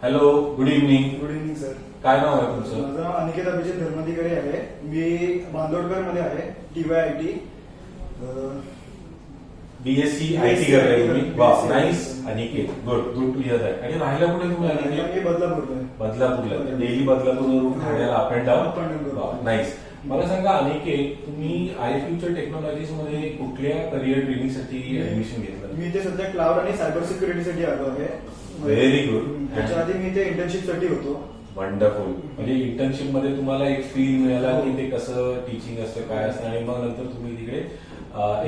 Hello, good evening. Good evening sir. काय नाव आहे तुमचं? माझं अनिकेत अभिजित धर्माधिकारी आहे. मी बांदोडकर मध्ये आहे. TYIT BSc IT करताय तुम्ही? BSc. वा, nice. Aniket, good to hear that. आणि राहायला कुठे तुम्ही अनिकेत? मी बदलापूरला आहे. बदलापूरला. डेली बदलापूरवरून ठाण्याला up and Up and down down. करतो. नाईस. मला सांगा अनिकेत, तुम्ही iFuture टेक्नॉलॉजीज मध्ये कुठल्या करिअर ट्रेनिंगसाठी ऍडमिशन घेतलं? मी ते सध्या क्लाउड आणि सायबर सिक्युरिटीसाठी आलो आहे. Very good. त्याच्या आधी मी ते इंटर्नशिपसाठी होतो. वंडरफुल. म्हणजे इंटर्नशिप मध्ये तुम्हाला एक फील मिळाला की ते कसं टीचिंग असतं, काय असतं, आणि मग नंतर तुम्ही तिकडे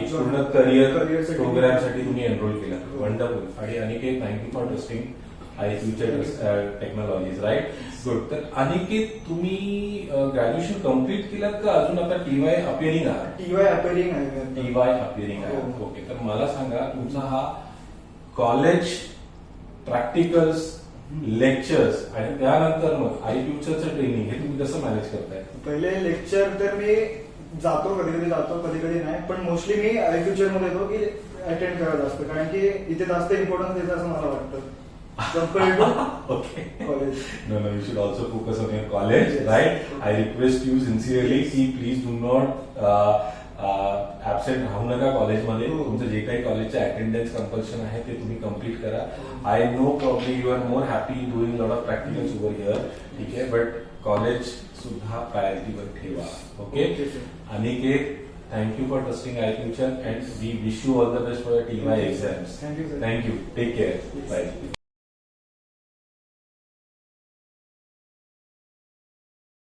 एक पूर्ण करिअर प्रोग्रामसाठी तुम्ही एनरोल केला. वंडरफुल. आणि Aniket, thank you for trusting iFuture technologies, right? Good. तर अनिकेत, तुम्ही ग्रॅज्युएशन कम्प्लीट केलात का अजून आता TY अपिअरिंग आहात? TY अपेरिंग आहे. TY अपिअरिंग आहे. हो. ओके. तर मला सांगा, तुमचा हा कॉलेज प्रॅक्टिकल्स, लेक्चर्स आणि त्यानंतर मग iFutureचं ट्रेनिंग हे तुम्ही कसं मॅनेज करताय? पहिले लेक्चर तर मी जातो, कधी कधी जातो, कधी कधी नाही, पण मोस्टली मी iFuture मध्ये येतो की अटेंड करायला असतं, कारण की इथे जास्त इम्पॉर्टन्स देतं असं मला वाटतं compare to Okay. College. No, you should also focus on your college, Yes. right? I request you sincerely की please do not absent राहू नका कॉलेजमध्ये. हो. तुमचं जे काही कॉलेजचं अटेंडन्स कंपल्शन आहे ते तुम्ही कम्प्लीट करा. I know probably you are more happy doing lot of practicals over here, ठीक आहे, बट कॉलेज सुद्धा प्रायोरिटीवर ठेवा. Okay. Okay, sir. Aniket, thank you for trusting iFuture and we wish you all the best for your TY exams. Thank you, sir. Thank you. Take care. Bye.